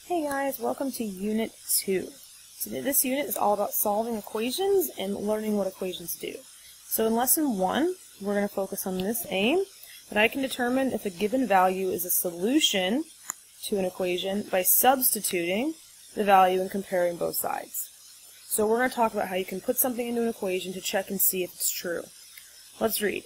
Hey guys, welcome to Unit 2. So this unit is all about solving equations and learning what equations do. So in Lesson 1, we're going to focus on this aim, that I can determine if a given value is a solution to an equation by substituting the value and comparing both sides. So we're going to talk about how you can put something into an equation to check and see if it's true. Let's read.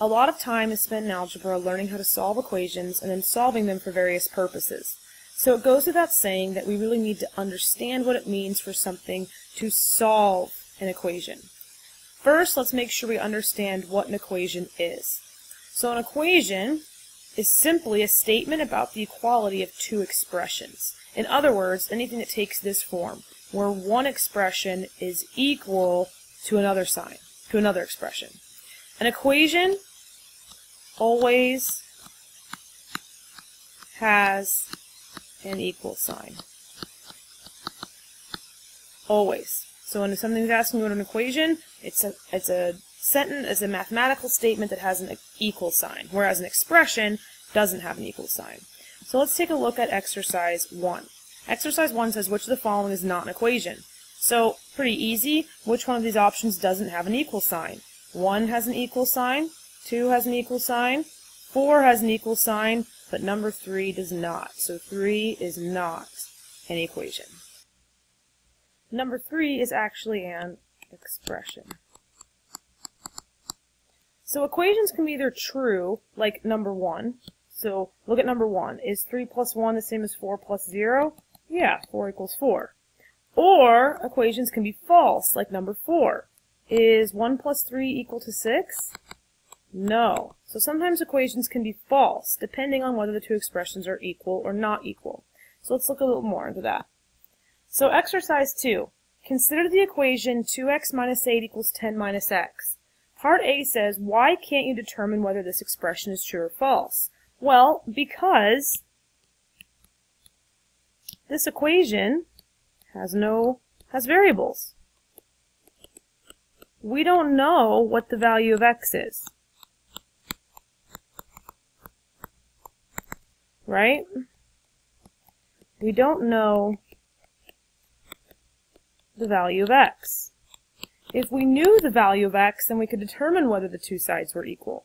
A lot of time is spent in algebra learning how to solve equations and then solving them for various purposes. So it goes without saying that we really need to understand what it means for something to solve an equation. First, let's make sure we understand what an equation is. So an equation is simply a statement about the equality of two expressions. In other words, anything that takes this form, where one expression is equal to another sign, to another expression. An equation always has an equal sign. Always. So when something's asking you what an equation, it's a sentence, it's a mathematical statement that has an equal sign, whereas an expression doesn't have an equal sign. So let's take a look at exercise 1. Exercise 1 says which of the following is not an equation. So pretty easy, which one of these options doesn't have an equal sign? 1 has an equal sign, 2 has an equal sign, 4 has an equal sign, but number 3 does not. So 3 is not an equation. Number 3 is actually an expression. So equations can be either true, like number 1. So look at number 1. Is 3 plus 1 the same as 4 plus 0? Yeah, 4 equals 4. Or equations can be false, like number 4. Is 1 plus 3 equal to 6? No. So sometimes equations can be false, depending on whether the two expressions are equal or not equal. So let's look a little more into that. So exercise 2. Consider the equation 2x minus 8 equals 10 minus x. Part A says, why can't you determine whether this expression is true or false? Well, because this equation has variables. We don't know what the value of x is. Right? We don't know the value of x. If we knew the value of x, then we could determine whether the two sides were equal.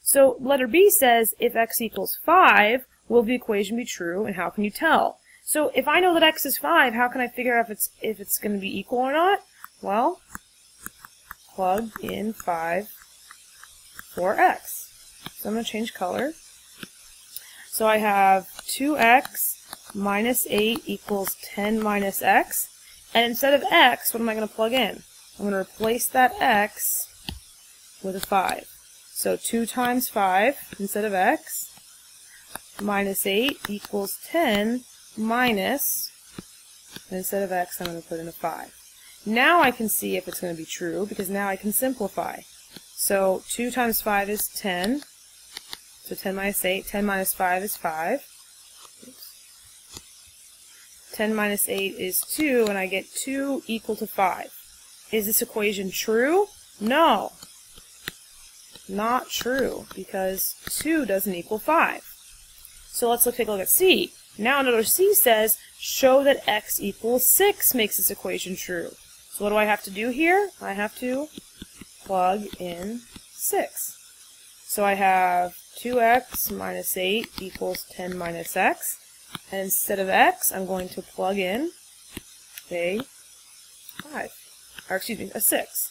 So letter B says, if x equals 5, will the equation be true, and how can you tell? So if I know that x is 5, how can I figure out if it's going to be equal or not? Well, plug in 5 for x. So I'm going to change color. So I have 2x minus 8 equals 10 minus x. And instead of x, what am I going to plug in? I'm going to replace that x with a 5. So 2 times 5 instead of x minus 8 equals 10 minus, and instead of x, I'm going to put in a 5. Now I can see if it's going to be true, because now I can simplify. So 2 times 5 is 10. So 10 minus 8, 10 minus 5 is 5. Oops. 10 minus 8 is 2, and I get 2 equal to 5. Is this equation true? No. Not true, because 2 doesn't equal 5. So let's take a look at C. Now another C says, show that x equals 6 makes this equation true. So what do I have to do here? I have to plug in 6. So I have 2x minus 8 equals 10 minus x. And instead of x, I'm going to plug in a 5. Or excuse me, a 6.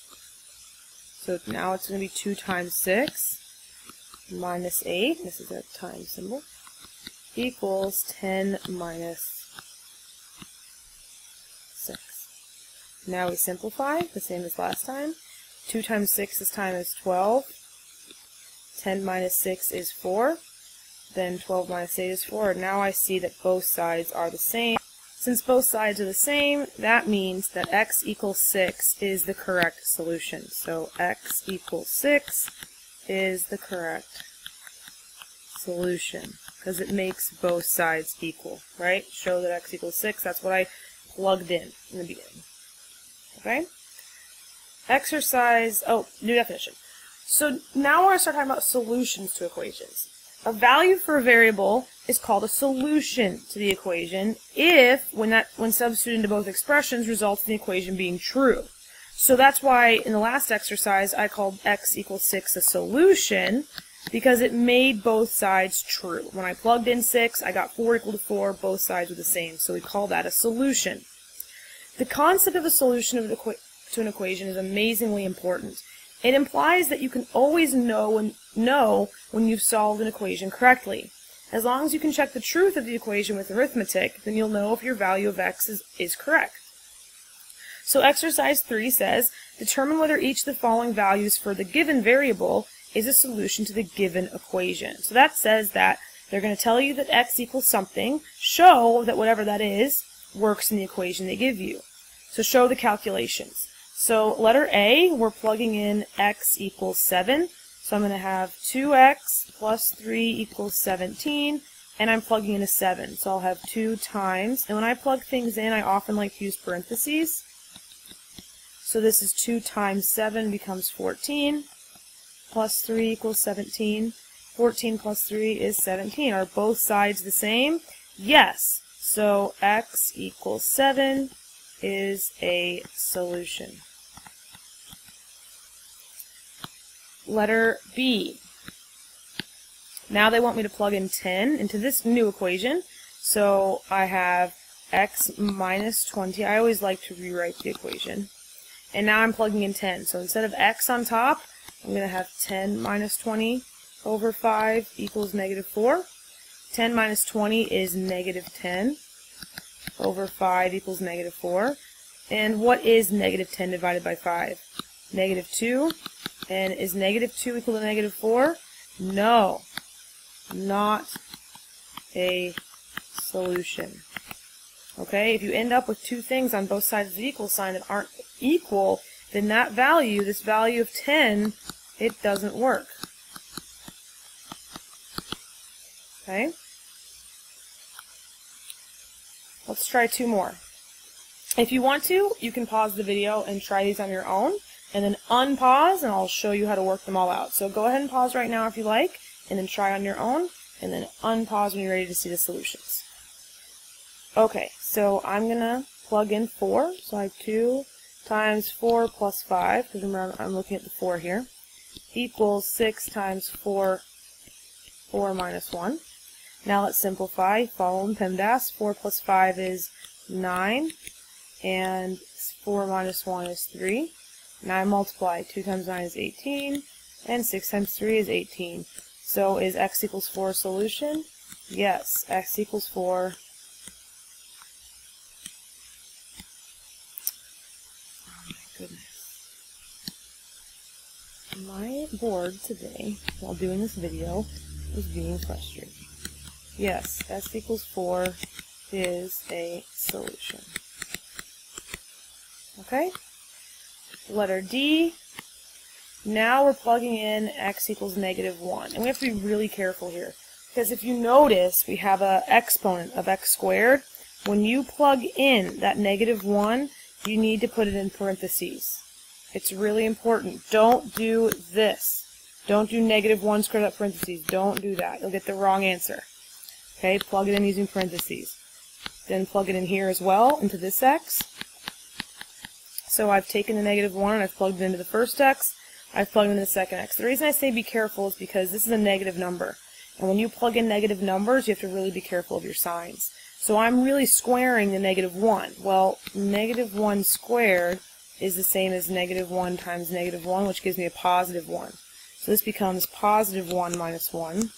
So now it's going to be 2 times 6 minus 8. This is a times symbol. Equals 10 minus 6. Now we simplify, the same as last time. 2 times 6 this time is 12. 10 minus 6 is 4. Then 12 minus 8 is 4. Now I see that both sides are the same. Since both sides are the same, that means that x equals 6 is the correct solution. So x equals 6 is the correct solution, because it makes both sides equal, right? Show that x equals 6, that's what I plugged in the beginning. Okay? Exercise, new definition. So now we're going to start talking about solutions to equations. A value for a variable is called a solution to the equation if, when substituted into both expressions, results in the equation being true. So that's why in the last exercise I called x equals 6 a solution, because it made both sides true. When I plugged in 6, I got 4 equal to 4, both sides were the same, so we call that a solution. The concept of a solution to an equation is amazingly important. It implies that you can always know when you've solved an equation correctly. As long as you can check the truth of the equation with arithmetic, then you'll know if your value of x is correct. So exercise 3 says, determine whether each of the following values for the given variable is a solution to the given equation. So that says that they're going to tell you that x equals something, show that whatever that is works in the equation they give you. So show the calculations. So letter A, we're plugging in x equals 7. So I'm going to have 2x plus 3 equals 17, and I'm plugging in a 7. So I'll have 2 times, and when I plug things in, I often like to use parentheses. So this is 2 times 7 becomes 14, plus 3 equals 17. 14 plus 3 is 17. Are both sides the same? Yes. So x equals 7 is a solution. Letter B. Now they want me to plug in 10 into this new equation. So I have x minus 20. I always like to rewrite the equation. And now I'm plugging in 10. So instead of x on top, I'm going to have 10 minus 20 over 5 equals negative 4. 10 minus 20 is negative 10 over 5 equals negative 4. And what is negative 10 divided by 5? Negative 2. And is negative 2 equal to negative 4? No. Not a solution. Okay, if you end up with two things on both sides of the equal sign that aren't equal, then that value, this value of 10, it doesn't work. Okay? Let's try 2 more. If you want to, you can pause the video and try these on your own, and then unpause, and I'll show you how to work them all out. So go ahead and pause right now if you like, and then try on your own, and then unpause when you're ready to see the solutions. Okay, so I'm going to plug in 4. So I have 2 times 4 plus 5, because remember I'm looking at the 4 here, equals 6 times 4 minus 1. Now let's simplify. Follow in PEMDAS. 4 plus 5 is 9, and 4 minus 1 is 3. Now I multiply. 2 times 9 is 18, and 6 times 3 is 18. So is x equals 4 a solution? Yes, x equals 4. Oh my goodness. My board today, while doing this video, is being frustrating. Yes, x equals 4 is a solution. Okay? Letter D. Now we're plugging in x equals negative 1. And we have to be really careful here, because if you notice, we have an exponent of x squared. When you plug in that negative 1, you need to put it in parentheses. It's really important. Don't do this. Don't do negative 1 squared up parentheses. Don't do that. You'll get the wrong answer. Okay, plug it in using parentheses. Then plug it in here as well, into this x. So I've taken the negative 1 and I've plugged it into the first x. I've plugged into the second x. The reason I say be careful is because this is a negative number. And when you plug in negative numbers, you have to really be careful of your signs. So I'm really squaring the negative 1. Well, negative 1 squared is the same as negative 1 times negative 1, which gives me a positive 1. So this becomes positive 1 minus 1.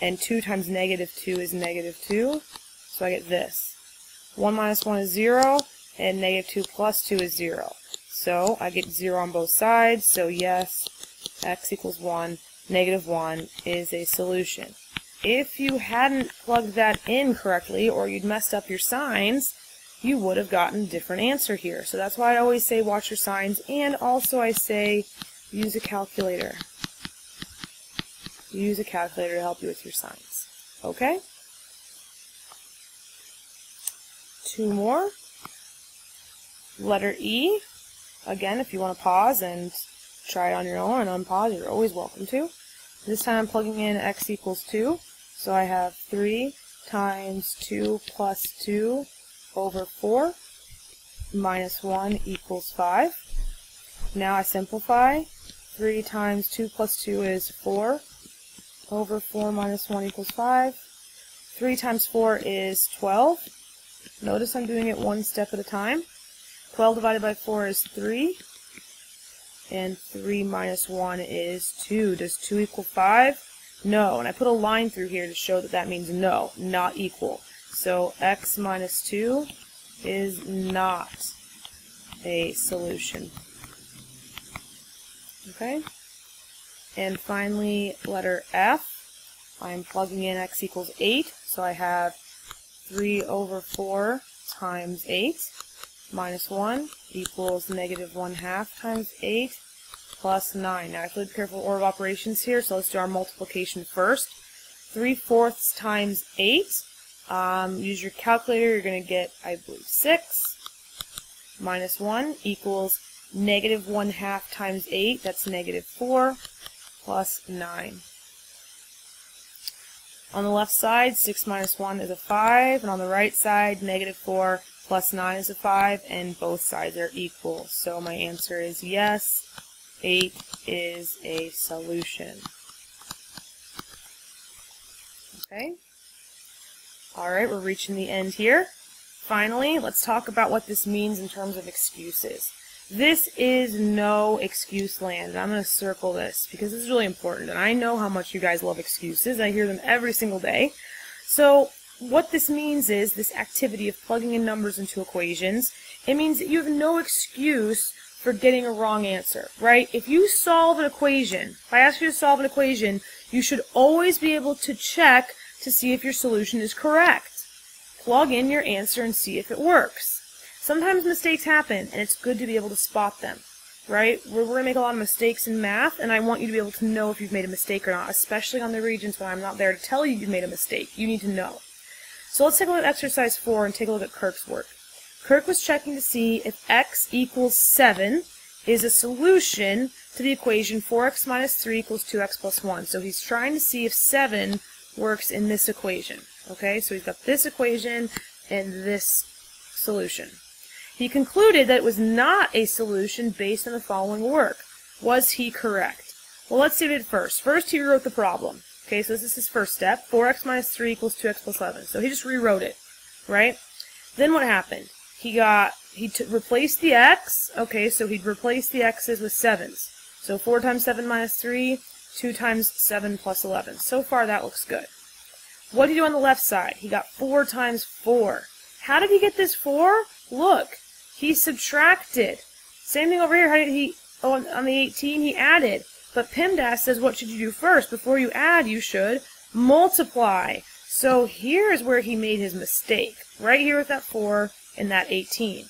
And 2 times negative 2 is negative 2. So I get this. 1 minus 1 is 0, and negative 2 plus 2 is 0. So I get 0 on both sides, so yes, x equals 1, negative 1 is a solution. If you hadn't plugged that in correctly, or you'd messed up your signs, you would have gotten a different answer here. So that's why I always say watch your signs, and also I say use a calculator. Use a calculator to help you with your signs. Okay? 2 more. Letter E. Again, if you want to pause and try it on your own and unpause, you're always welcome to. This time I'm plugging in x equals 2. So I have 3 times 2 plus 2 over 4 minus 1 equals 5. Now I simplify. 3 times 2 plus 2 is 4 over 4 minus 1 equals 5. 3 times 4 is 12. Notice I'm doing it one step at a time. 12 divided by 4 is 3. And 3 minus 1 is 2. Does 2 equal 5? No. And I put a line through here to show that that means no, not equal. So x minus 2 is not a solution. Okay? And finally, letter F. I'm plugging in x equals 8. So I have 3 over 4 times 8 minus 1 equals negative 1/2 times 8 plus 9. Now I have to be careful order of operations here, so let's do our multiplication first. 3/4 times 8. Use your calculator, you're going to get, I believe, 6 minus 1 equals negative 1/2 times 8, that's negative 4 plus 9. On the left side, 6 minus 1 is a 5, and on the right side, negative 4 plus 9 is a 5, and both sides are equal. So my answer is yes, 8 is a solution. Okay? Alright, we're reaching the end here. Finally, let's talk about what this means in terms of excuses. This is no excuse land, and I'm going to circle this because this is really important, and I know how much you guys love excuses. I hear them every single day. So what this means is this activity of plugging in numbers into equations, it means that you have no excuse for getting a wrong answer, right? If you solve an equation, if I ask you to solve an equation, you should always be able to check to see if your solution is correct. Plug in your answer and see if it works. Sometimes mistakes happen, and it's good to be able to spot them, right? We're going to make a lot of mistakes in math, and I want you to be able to know if you've made a mistake or not, especially on the regions when I'm not there to tell you you've made a mistake. You need to know. So let's take a look at exercise 4 and take a look at Kirk's work. Kirk was checking to see if x equals 7 is a solution to the equation 4x minus 3 equals 2x plus 1. So he's trying to see if 7 works in this equation. Okay, so he's got this equation and this solution. He concluded that it was not a solution based on the following work. Was he correct? Well, let's see what he did first. First, he rewrote the problem. Okay, so this is his first step. 4x minus 3 equals 2x plus 11. So he just rewrote it, right? Then what happened? He replaced the x. Okay, so he'd replace the x's with 7's. So 4 times 7 minus 3, 2 times 7 plus 11. So far, that looks good. What did he do on the left side? He got 4 times 4. How did he get this 4? Look, he subtracted. Same thing over here. How did he, on the 18, he added. But PEMDAS says, what should you do first? Before you add, you should multiply. So here's where he made his mistake. Right here with that 4 and that 18.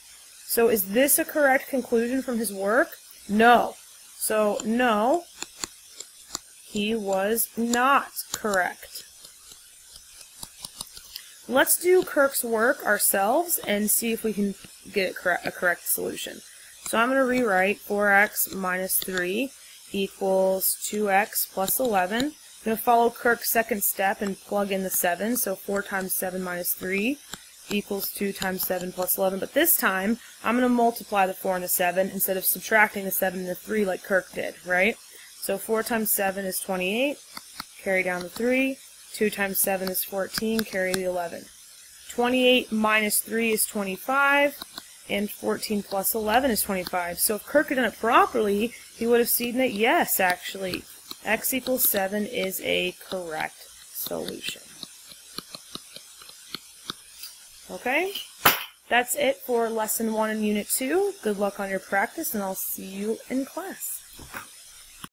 So is this a correct conclusion from his work? No. So, no, he was not correct. Let's do Kirk's work ourselves and see if we can get a correct solution. So I'm going to rewrite 4x minus 3 equals 2x plus 11. I'm going to follow Kirk's second step and plug in the 7. So 4 times 7 minus 3 equals 2 times 7 plus 11. But this time, I'm going to multiply the 4 and the 7 instead of subtracting the 7 and the 3 like Kirk did, right? So 4 times 7 is 28. Carry down the 3. 2 times 7 is 14, carry the 11. 28 minus 3 is 25, and 14 plus 11 is 25. So if Kirk had done it properly, he would have seen that, yes, actually, x equals 7 is a correct solution. Okay? That's it for Lesson 1 in Unit 2. Good luck on your practice, and I'll see you in class.